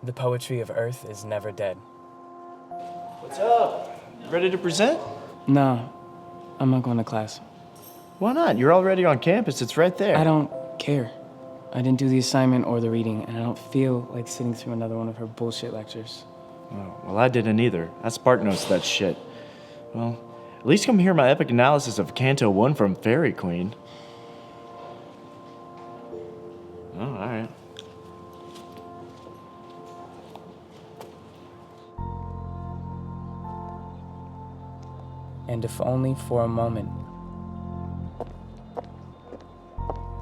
The poetry of Earth is never dead. What's up? Ready to present? No, I'm not going to class. Why not? You're already on campus. It's right there. I don't care. I didn't do the assignment or the reading, and I don't feel like sitting through another one of her bullshit lectures. Oh, well, I didn't either. I spark notes that shit. Well, at least come hear my epic analysis of Canto 1 from Fairy Queen. Oh, alright. And if only for a moment.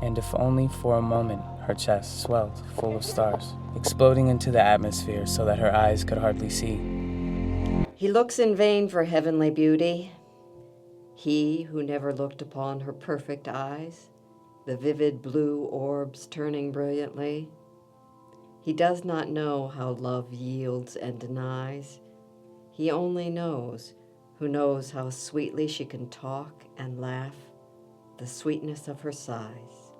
And if only for a moment her chest swelled full of stars, exploding into the atmosphere so that her eyes could hardly see. He looks in vain for heavenly beauty, he who never looked upon her perfect eyes, the vivid blue orbs turning brilliantly. He does not know how love yields and denies. He only knows who knows how sweetly she can talk and laugh, the sweetness of her sighs.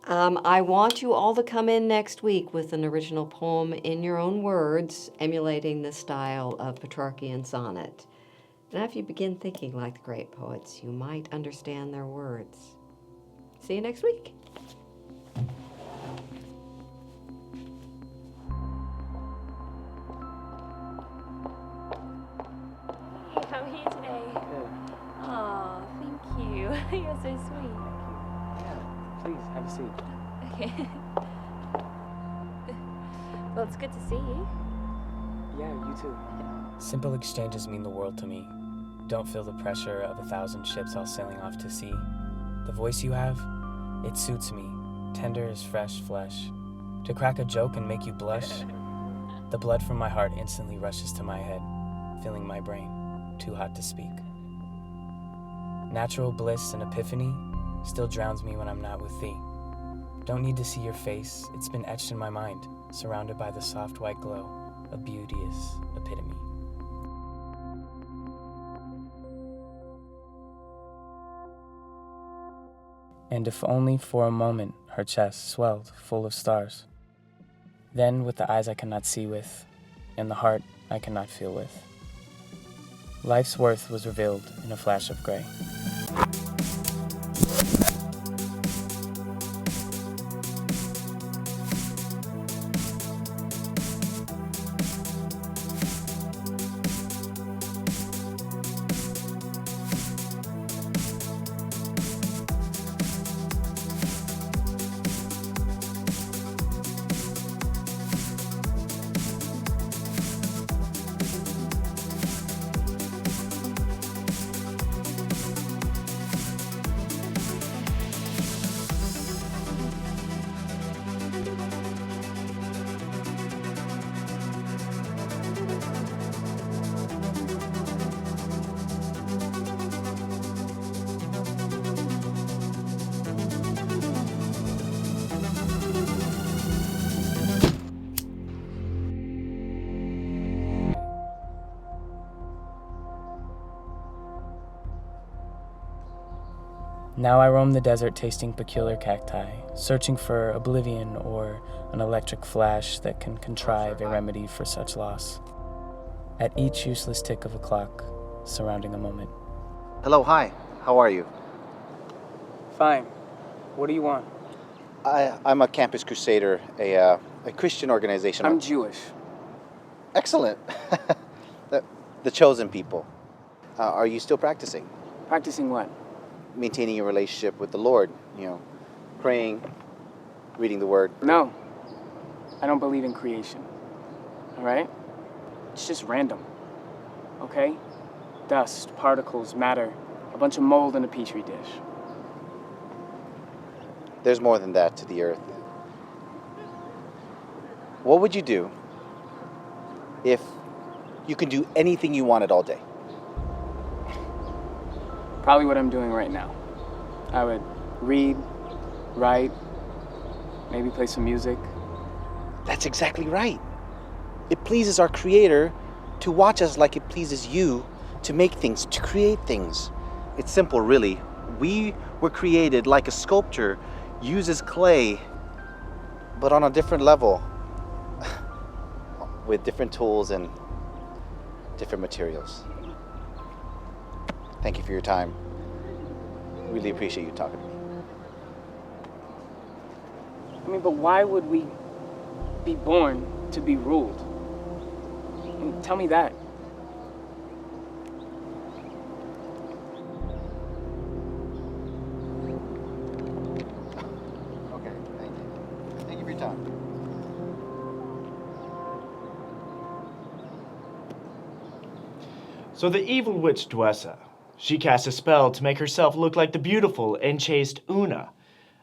I want you all to come in next week with an original poem in your own words, emulating the style of Petrarchian sonnet. Now, if you begin thinking like the great poets, you might understand their words. See you next week. Hey, how are you today? Good. Oh, thank you. You're so sweet. Yeah, please, have a seat. Okay. Well, it's good to see you. Yeah, you too. Simple exchanges mean the world to me. Don't feel the pressure of 1,000 ships all sailing off to sea. The voice you have, it suits me, tender as fresh flesh. To crack a joke and make you blush, the blood from my heart instantly rushes to my head, filling my brain, too hot to speak. Natural bliss and epiphany still drowns me when I'm not with thee. Don't need to see your face, it's been etched in my mind, surrounded by the soft white glow of beauteous epitome. And if only for a moment her chest swelled full of stars. Then with the eyes I cannot see with, and the heart I cannot feel with, life's worth was revealed in a flash of gray. Now I roam the desert tasting peculiar cacti, searching for oblivion or an electric flash that can contrive a remedy for such loss. At each useless tick of a clock, surrounding a moment. Hello, hi. How are you? Fine. What do you want? I'm a Campus Crusader, a Christian organization. I'm Jewish. Excellent. the chosen people. Are you still practicing? Practicing what? Maintaining your relationship with the Lord, praying, reading the Word. No. I don't believe in creation. All right? It's just random. Okay? Dust, particles, matter, a bunch of mold in a petri dish. There's more than that to the earth. What would you do if you could do anything you wanted all day? Probably what I'm doing right now. I would read, write, maybe play some music. That's exactly right. It pleases our Creator to watch us like it pleases you to make things, to create things. It's simple, really. We were created like a sculptor uses clay, but on a different level, with different tools and different materials. Thank you for your time. Really appreciate you talking to me. I mean, but why would we be born to be ruled? I mean, tell me that. Okay, thank you. Thank you for your time. So the evil witch Dwessa, she cast a spell to make herself look like the beautiful and chaste Una,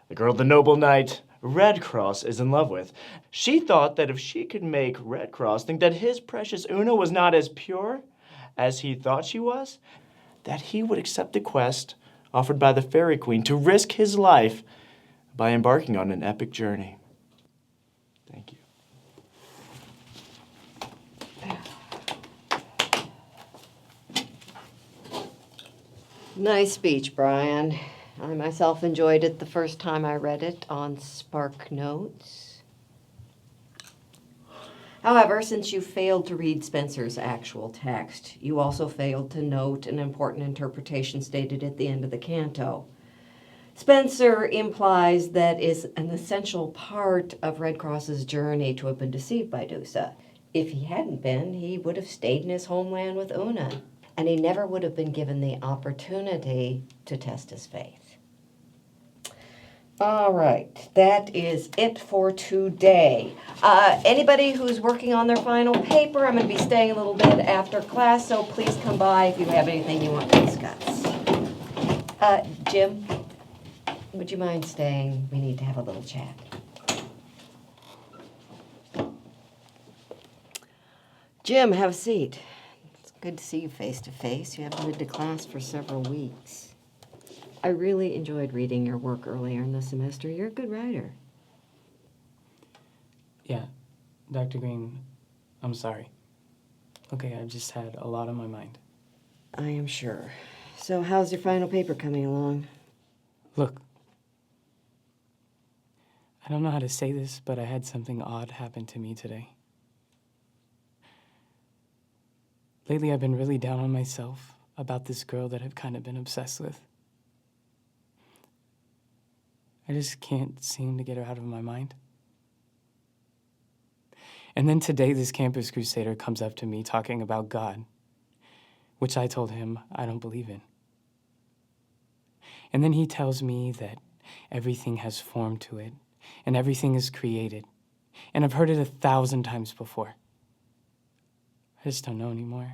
the girl the noble knight Redcross is in love with. She thought that if she could make Redcross think that his precious Una was not as pure as he thought she was, that he would accept the quest offered by the Fairy Queen to risk his life by embarking on an epic journey. Thank you. Nice speech, Brian. I myself enjoyed it the first time I read it on Spark Notes. However, since you failed to read Spencer's actual text, you also failed to note an important interpretation stated at the end of the canto. Spencer implies that is an essential part of Redcross's journey to have been deceived by Dusa. If he hadn't been, he would have stayed in his homeland with Una, and he never would have been given the opportunity to test his faith. All right, that is it for today. Anybody who's working on their final paper, I'm going to be staying a little bit after class, so please come by if you have anything you want to discuss. Jim, would you mind staying? We need to have a little chat. Jim, have a seat. It's good to see you face to face. You haven't been to class for several weeks. I really enjoyed reading your work earlier in the semester. You're a good writer. Yeah, Dr. Green, I'm sorry. Okay, I just had a lot on my mind. I am sure. So how's your final paper coming along? Look, I don't know how to say this, but I had something odd happen to me today. Lately, I've been really down on myself about this girl that I've kind of been obsessed with. I just can't seem to get her out of my mind. And then today, this campus crusader comes up to me talking about God, which I told him I don't believe in. And then he tells me that everything has form to it, and everything is created. And I've heard it 1,000 times before. I just don't know anymore.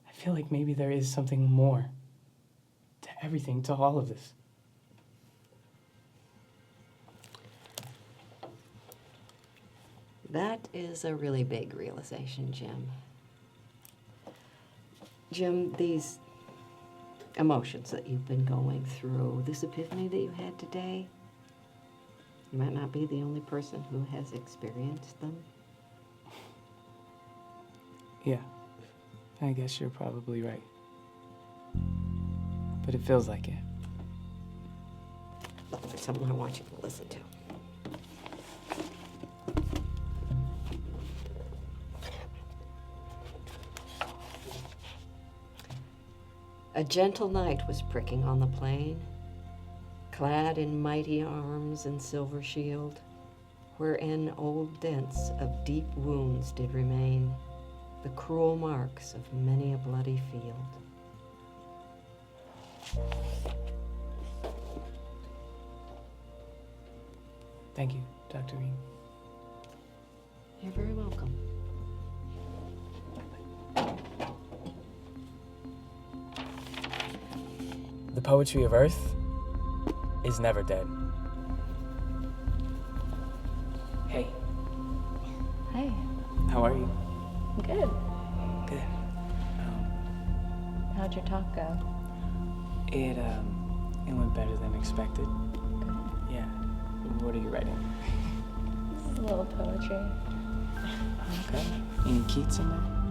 I feel like maybe there is something more to everything, to all of this. That is a really big realization, Jim. Jim, these emotions that you've been going through, this epiphany that you had today, you might not be the only person who has experienced them. Yeah, I guess you're probably right. But it feels like it. Look, there's something I want you to listen to. A gentle knight was pricking on the plain, clad in mighty arms and silver shield, wherein old dents of deep wounds did remain, the cruel marks of many a bloody field. Thank you, Dr. Green. You're very welcome. The poetry of Earth is never dead. Hey, Hey, how are you? good. Good. How'd your talk go? It went better than expected. Yeah. What are you writing? This is a little poetry. Okay. Any Keats in there?